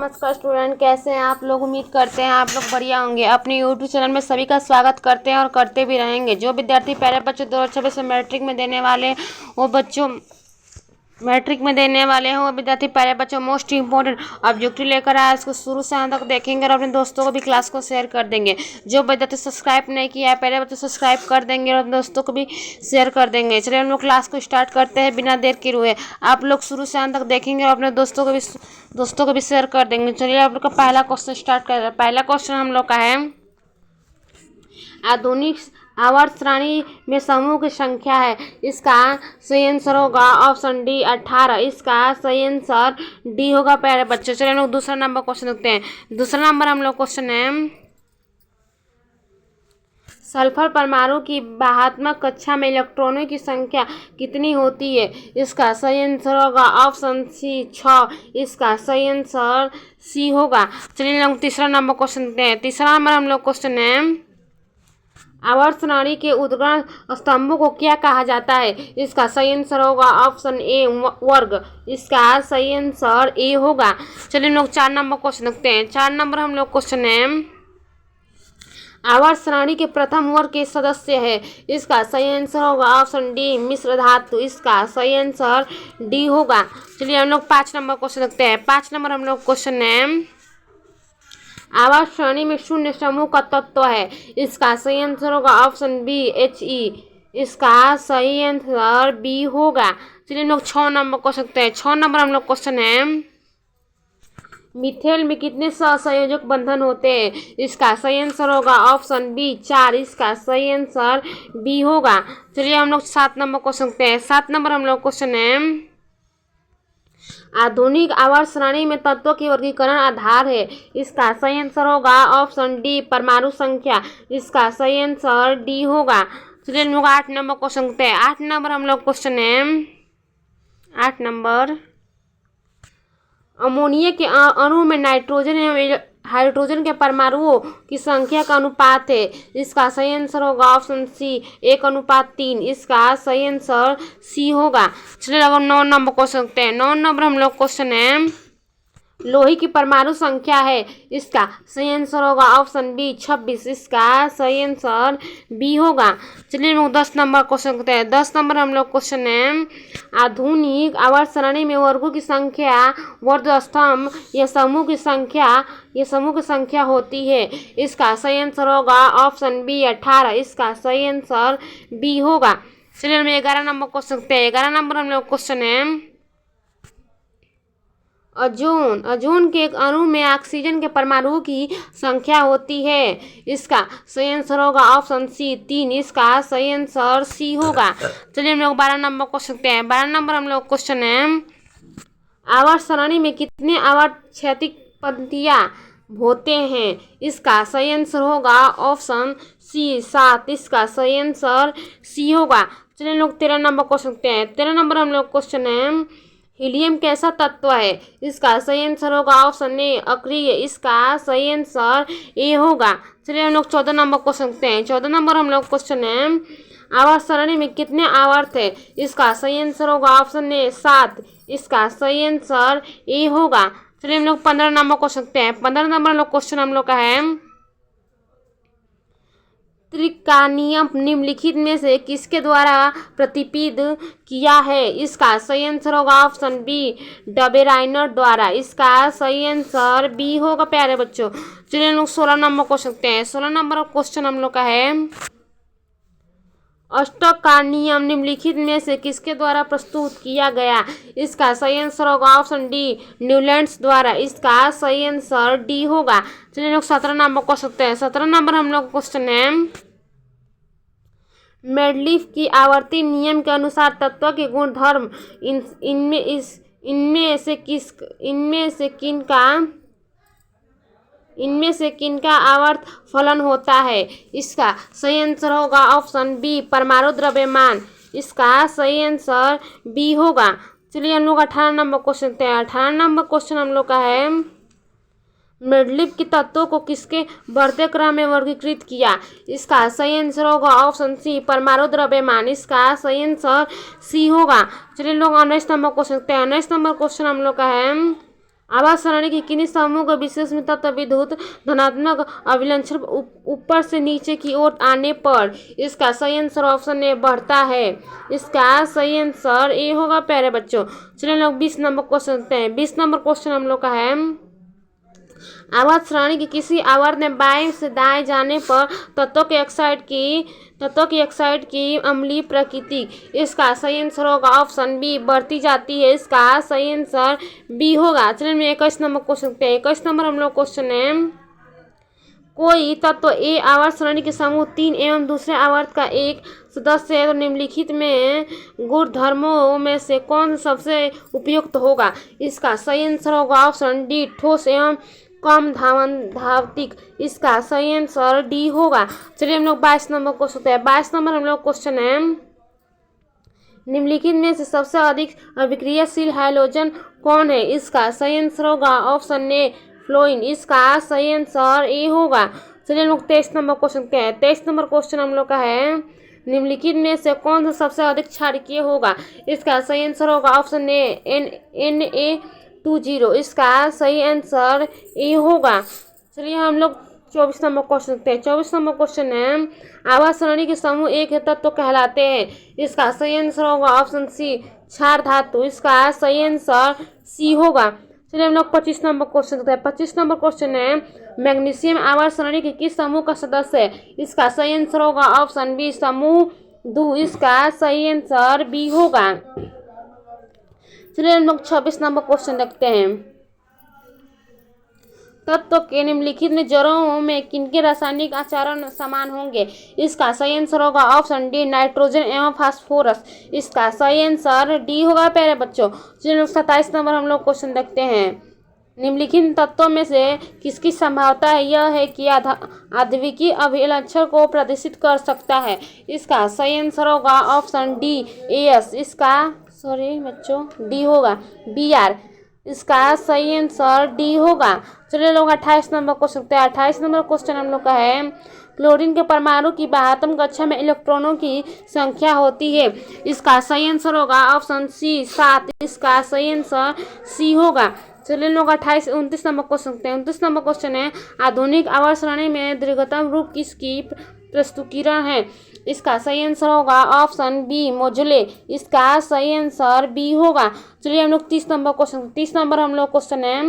नमस्कार स्टूडेंट, कैसे हैं आप लोग। उम्मीद करते हैं आप लोग बढ़िया होंगे। अपने यूट्यूब चैनल में सभी का स्वागत करते हैं और करते भी रहेंगे। जो विद्यार्थी पहले बच्चों 2026 में मैट्रिक में देने वाले वो विद्यार्थी पहले बच्चों मोस्ट इंपॉर्टेंट ऑब्जेक्टिव लेकर आए, इसको शुरू से अंत तक देखेंगे और अपने दोस्तों को भी क्लास को शेयर कर देंगे। जो विद्यार्थी सब्सक्राइब नहीं किया है पहले बच्चों सब्सक्राइब कर देंगे और अपने दोस्तों को भी शेयर कर देंगे। चलिए हम लोग क्लास को स्टार्ट करते हैं बिना देर के हुए। आप लोग शुरू से अंत तक देखेंगे और अपने दोस्तों को भी शेयर कर देंगे। चलिए आप लोग का पहला क्वेश्चन स्टार्ट कर रहे हैं। पहला क्वेश्चन हम लोग का है, आधुनिक आवर्त श्रेणी में समूह की संख्या है। इसका सही आंसर होगा ऑप्शन डी 18। इसका सही आंसर डी होगा प्यारे बच्चों। चलिए हम लोग दूसरा नंबर क्वेश्चन देखते हैं। दूसरा नंबर हम लोग क्वेश्चन है, सल्फर परमाणु की बाह्यत्मक कक्षा में इलेक्ट्रॉनों की संख्या कितनी होती है। इसका सही आंसर होगा ऑप्शन सी 6। इसका सही आंसर सी होगा। चलिए हम तीसरा नंबर क्वेश्चन देखते हैं। तीसरा नंबर हम लोग क्वेश्चन है, आवर्त श्रेणी के उद्गण स्तंभों को क्या कहा जाता है। इसका सही आंसर होगा ऑप्शन ए वर्ग। इसका सही आंसर ए होगा। चलिए हम लोग 4 नंबर क्वेश्चन देखते हैं। 4 नंबर हम लोग क्वेश्चन है, आवर्त श्रेणी के प्रथम वर्ग के सदस्य है। इसका सही आंसर होगा ऑप्शन डी मिश्र धातु। इसका सही आंसर डी होगा। चलिए हम लोग 5 नंबर क्वेश्चन देखते हैं। 5 नंबर हम लोग क्वेश्चन है, आवर्त श्रेणी में शून्य समूह का तत्व है। इसका सही आंसर होगा ऑप्शन बी He। इसका सही आंसर बी होगा। चलिए हम लोग 6 नंबर क्वेश्चन देखते हैं। 6 नंबर हम लोग क्वेश्चन है, मिथेन में कितने सहसंयोजक बंधन होते हैं। इसका सही आंसर होगा ऑप्शन बी 4। इसका सही आंसर बी होगा। चलिए हम लोग 7 नंबर क्वेश्चन देखते हैं। 7 नंबर हम लोग क्वेश्चन है, आधुनिक आवर्त श्रेणी में तत्वों की वर्गीकरण आधार है। इसका सही आंसर होगा ऑप्शन डी परमाणु संख्या। इसका सही आंसर डी होगा। चलिए हम लोग 8 नंबर क्वेश्चन देखते हैं। 8 नंबर हम लोग क्वेश्चन है, 8 नंबर, अमोनिया के अणु में नाइट्रोजन एवं हाइड्रोजन के परमाणुओं की संख्या का अनुपात है। इसका सही आंसर होगा ऑप्शन सी 1:3। इसका सही आंसर सी होगा। चलिए अब 9 नंबर क्वेश्चन देखते हैं। 9 नंबर हम लोग क्वेश्चन है, लोहे की परमाणु संख्या है। इसका सही आंसर होगा ऑप्शन बी 26। इसका सही आंसर बी होगा। चलिए हम लोग 10 नंबर क्वेश्चन देखते हैं। 10 नंबर हम लोग क्वेश्चन है, आधुनिक आवर्त श्रेणी में वर्गों की संख्या वर्ग स्तंभ या समूह की संख्या होती है। इसका सही आंसर होगा ऑप्शन बी 18। इसका सही आंसर बी होगा। चलिए हम 11 नंबर क्वेश्चन देखते हैं। 11 नंबर हम लोग क्वेश्चन है, ओजोन के एक अणु में ऑक्सीजन के परमाणुओं की संख्या होती है। इसका सही आंसर होगा ऑप्शन सी 3। इसका सही आंसर सी होगा। चलिए हम लोग 12 नंबर क्वेश्चन देखते हैं। 12 नंबर हम लोग क्वेश्चन है, आवर्त श्रेणी में कितने आवर्त क्षैतिज पंक्तियां होते हैं। इसका सही आंसर होगा ऑप्शन सी 7। इसका सही आंसर सी होगा। चलिए हम लोग 13 नंबर क्वेश्चन देखते हैं। 13 नंबर हम लोग क्वेश्चन है, हीलियम कैसा तत्व है। इसका सही आंसर होगा ऑप्शन ए अक्रिय। इसका सही आंसर ए होगा। चलिए हम लोग 14 नंबर क्वेश्चन देखते हैं। 14 नंबर हम लोग क्वेश्चन है, आवर्त श्रेणी में कितने आवर्त है। इसका सही आंसर होगा ऑप्शन ए 7। इसका सही आंसर ए होगा। चलिए हम लोग 15 नंबर क्वेश्चन देखते हैं। 15 नंबर लोग क्वेश्चन हम लोग का है, त्रिक का नियम निम्नलिखित में से किसके द्वारा प्रतिपादित किया है। इसका सही आंसर होगा ऑप्शन बी डबेराइनर द्वारा। इसका सही आंसर बी होगा प्यारे बच्चों। चलिए हम लोग 16 नंबर क्वेश्चन देखते हैं। 16 नंबर क्वेश्चन हम लोग का है, अष्टक का नियम निम्नलिखित में से किसके द्वारा प्रस्तुत किया गया। इसका सही आंसर होगा ऑप्शन डी न्यूलैंड्स द्वारा। इसका सही आंसर डी होगा। चलिए लोग 17 नंबर क्वेश्चन देखते हैं। 17 नंबर हम लोग क्वेश्चन है, मेंडलीफ की आवर्ती नियम के अनुसार तत्व के गुणधर्म इनमें से किनका आवर्त फलन होता है। इसका सही आंसर होगा ऑप्शन बी परमाणु द्रव्यमान। इसका सही आंसर बी होगा। चलिए हम लोग 18 नंबर क्वेश्चन देखते हैं। 18 नंबर क्वेश्चन हम लोग का है, मेंडलीफ के तत्वों को किसके बढ़ते क्रम में वर्गीकृत किया। इसका सही आंसर होगा ऑप्शन सी परमाणु द्रव्यमान। इसका सही आंसर सी होगा। चलिए लोग 19 नंबर क्वेश्चन देखते हैं। 19 नंबर क्वेश्चन हम लोग का है, आवाज सरणी की किन्हीं समूह का विशेष में तत्व विद्युत धनात्मक अभिलक्षण ऊपर से नीचे की ओर आने पर इसका सही आंसर ऑप्शन ए बढ़ता है। इसका सही आंसर ए होगा प्यारे बच्चों। चलिए हम लोग 20 नंबर क्वेश्चन देखते हैं। 20 नंबर क्वेश्चन हम लोग का है, आवर्त श्रेणी की किसी आवर्त में बाएं से दाएं जाने पर तत्वों के ऑक्साइड की अम्लीय प्रकृति। इसका सही आंसर होगा ऑप्शन बी, बढ़ती जाती है। इसका सही आंसर बी होगा। चलिए हम 21 नंबर क्वेश्चन देखते हैं। 21 नंबर हम लोग क्वेश्चन है, कोई तत्व ए आवर्त श्रेणी के समूह 3 एवं दूसरे आवर्त का एक सदस्य है तो निम्नलिखित में गुणधर्मों में से कौन सबसे उपयुक्त होगा। इसका सही आंसर होगा ऑप्शन डी, ठोस एवं कम धावतिक। इसका सही आंसर डी होगा। चलिए हम लोग 22 नंबर क्वेश्चन होते हैं। 22 नंबर हम लोग क्वेश्चन है, निम्नलिखित में से सबसे अधिक अभिक्रियाशील हाइड्रोजन कौन है। इसका सही आंसर होगा ऑप्शन ए, फ्लोरीन। इसका सही आंसर ए होगा। चलिए हम लोग 23 नंबर क्वेश्चन देखते हैं। 23 नंबर क्वेश्चन हम लोग का है, निम्नलिखित में से कौन सा सबसे अधिक क्षारीय होगा। इसका सही आंसर होगा ऑप्शन ए, Na20। इसका सही आंसर ए होगा। चलिए हम लोग 24 नंबर क्वेश्चन देखते हैं। 24 नंबर क्वेश्चन है, आवाज श्रेणी के समूह एक तत्व कहलाते हैं। इसका सही आंसर होगा ऑप्शन सी, क्षार धातु। इसका सही आंसर सी होगा। चलिए हम लोग 25 नंबर क्वेश्चन देखते हैं। 25 नंबर क्वेश्चन है, मैग्नीशियम आवाज श्रेणी के किस समूह का सदस्य है। इसका सही आंसर होगा ऑप्शन बी, समूह 2। इसका सही आंसर बी होगा। चलिए हम लोग 26 नंबर क्वेश्चन देखते हैं, तत्व के निम्नलिखित में जड़ों में किनके रासायनिक आचरण समान होंगे। इसका सही आंसर होगा ऑप्शन डी, नाइट्रोजन एवं फास्फोरस। इसका सही आंसर डी होगा प्यारे बच्चों। चलिए 27 नंबर हम लोग क्वेश्चन देखते हैं, निम्नलिखित तत्वों में से किसकी संभावना यह है कि आद्विकीय अभिलक्षण को प्रदर्शित कर सकता है। इसका सही आंसर होगा ऑप्शन डी, एस। इसका सॉरी बच्चों डी होगा, बी आर। इसका सही आंसर डी होगा। चलिए लोग 28 नंबर क्वेश्चन देखते हैं। 28 नंबर क्वेश्चन हम लोग का है, क्लोरीन के परमाणु की 72 कक्षा में इलेक्ट्रॉनों की संख्या होती है। इसका सही आंसर होगा ऑप्शन सी, 7। इसका सही आंसर सी होगा। चलिए लोग 29 नंबर क्वेश्चन देखते हैं। 29 नंबर क्वेश्चन है, आधुनिक आवर्त श्रेणी में दीर्घतम रूप किसकी प्रस्तुतीकरण है। इसका सही आंसर होगा ऑप्शन बी, मोजुले। इसका सही आंसर बी होगा। चलिए हम लोग 30 नंबर क्वेश्चन, 30 नंबर हम लोग क्वेश्चन है,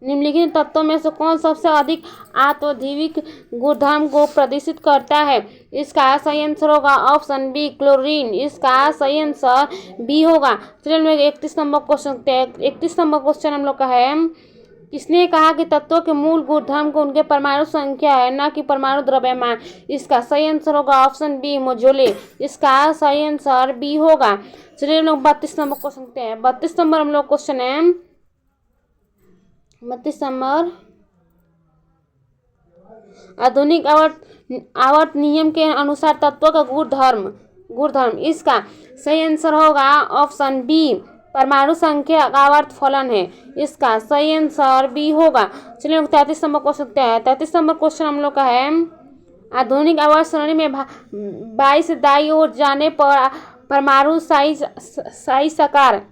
निम्नलिखित तत्वों में से कौन सबसे अधिक आत्वधिक गुणधर्म को प्रदर्शित करता है। इसका सही आंसर होगा ऑप्शन बी, क्लोरीन। इसका सही आंसर बी होगा। चलिए हम लोग 31 नंबर क्वेश्चन देखते हैं। 31 नंबर क्वेश्चन हम लोग का है, किसने कहा कि तत्वों के मूल गुणधर्म को उनके परमाणु संख्या है, न कि परमाणु द्रव्यमान। इसका सही आंसर होगा ऑप्शन बी, मोजोले। इसका सही आंसर बी होगा। चलिए हम लोग 32 नंबर क्वेश्चन देखते हैं। 32 नंबर हम लोग क्वेश्चन है, 32 नंबर, आधुनिक आवर्त नियम के अनुसार तत्वों का गुणधर्म। इसका सही आंसर होगा ऑप्शन बी, परमाणु संख्या आवर्त फलन है। इसका सही आंसर बी होगा। चलिए 33 नंबर क्वेश्चन देखते हैं। 33 नंबर क्वेश्चन हम लोग का है, आधुनिक आवर्त श्रेणी में 22 से दाईं ओर जाने पर परमाणु साई साकार।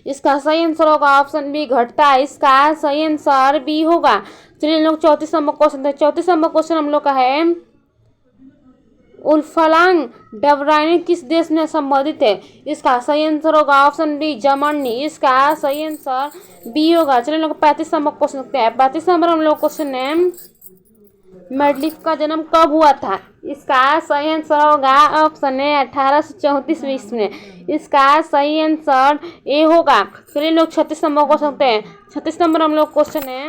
इसका सही आंसर होगा ऑप्शन बी, घटता है। इसका सही आंसर बी होगा। चलिए लोग 34 नंबर क्वेश्चन, 34 नंबर क्वेश्चन हम लोग का है, उल्फलांग डबरानी किस देश में संबंधित है। इसका सही आंसर होगा ऑप्शन बी, जर्मनी। इसका सही आंसर बी होगा। चलिए लोग 35 नंबर क्वेश्चन देखते हैं। 35 नंबर हम लोग क्वेश्चन है, मेंडलीफ का जन्म कब हुआ था। इसका सही आंसर होगा ऑप्शन ए, 1834 ईस्वी में। इसका सही आंसर ए होगा। चलिए लोग 36 नंबर क्वेश्चन देखते हैं। 36 नंबर हम लोग क्वेश्चन है,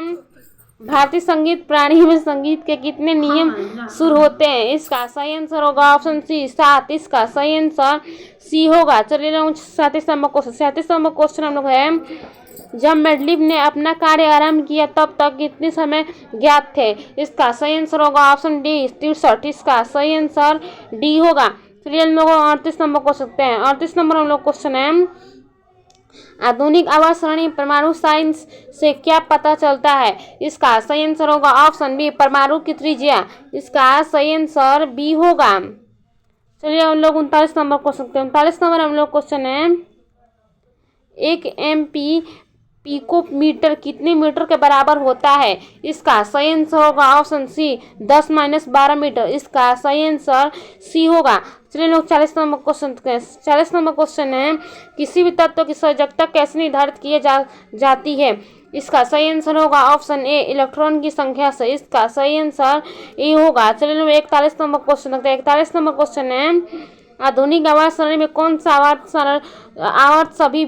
भारतीय संगीत प्राणी में संगीत के कितने नियम सुर होते हैं। इसका सही आंसर होगा ऑप्शन सी, 7। इसका सही आंसर सी होगा। चलिए लोग 37 नंबर क्वेश्चन, 37 नंबर क्वेश्चन हम लोग है, जब मेंडलीफ ने अपना कार्य आरंभ किया तब तक कितने समय ज्ञात थे। इसका सही आंसर होगा ऑप्शन डी, 63। इसका सही आंसर डी होगा। चलिए हम लोग 38 नंबर क्वेश्चन देखते हैं। 38 नंबर हम लोग क्वेश्चन है, आधुनिक आवर्त श्रेणी परमाणु साइंस से क्या पता चलता है। इसका सही आंसर होगा ऑप्शन बी, परमाणु की त्रिज्या। इसका सही आंसर बी होगा। चलिए हम लोग 39 नंबर क्वेश्चन देखते हैं। 39 नंबर हम लोग क्वेश्चन है, 1 MP पिकोमीटर कितने मीटर के बराबर होता है? इसका सही आंसर होगा ऑप्शन सी 10-12 मीटर। इसका सही आंसर सी होगा। चलिए लोग 40 नंबर क्वेश्चन, 40 नंबर क्वेश्चन है, किसी भी तत्व की संयोजकता कैसे निर्धारित की जाती है? इसका सही आंसर होगा ऑप्शन ए इलेक्ट्रॉन की संख्या से। इसका सही आंसर ए होगा। चलिए लोग 41 नंबर क्वेश्चन देखते हैं। 41 नंबर क्वेश्चन है, आधुनिक आवर्त सारणी में कौन सा आवर्त अभी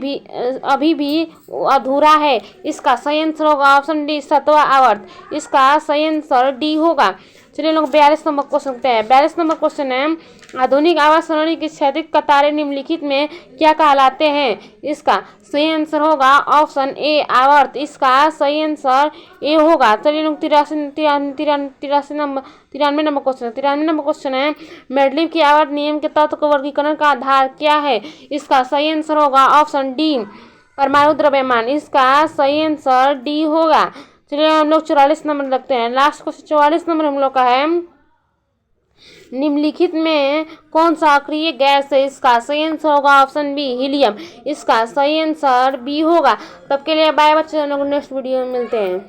भी अधूरा है? इसका सही आंसर होगा ऑप्शन डी 7वां आवर्त। इसका सही आंसर डी होगा। चलिए लोग 42 नंबर क्वेश्चन देखते हैं। 42 नंबर क्वेश्चन है, आधुनिक आवर्त सारणी की क्षैतिज कतारें निम्नलिखित में क्या कहलाते हैं? इसका सही आंसर होगा ऑप्शन ए आवर्त। इसका सही आंसर ए होगा। चलिए लोग 93 नंबर क्वेश्चन है। 93 नंबर क्वेश्चन है, मेंडलीव की आवर्त नियम के तत्व के वर्गीकरण का आधार क्या है? इसका सही आंसर होगा ऑप्शन डी परमाणु द्रव्यमान। इसका सही आंसर डी होगा। चलिए हम लोग 44 नंबर लगते हैं। लास्ट क्वेश्चन 44 नंबर हम लोग का है, निम्नलिखित में कौन सा अक्रिय गैस है? इसका सही आंसर होगा ऑप्शन बी हीलियम। इसका सही आंसर बी होगा। तब के लिए बाय बच्चे, हम लोग नेक्स्ट वीडियो में मिलते हैं।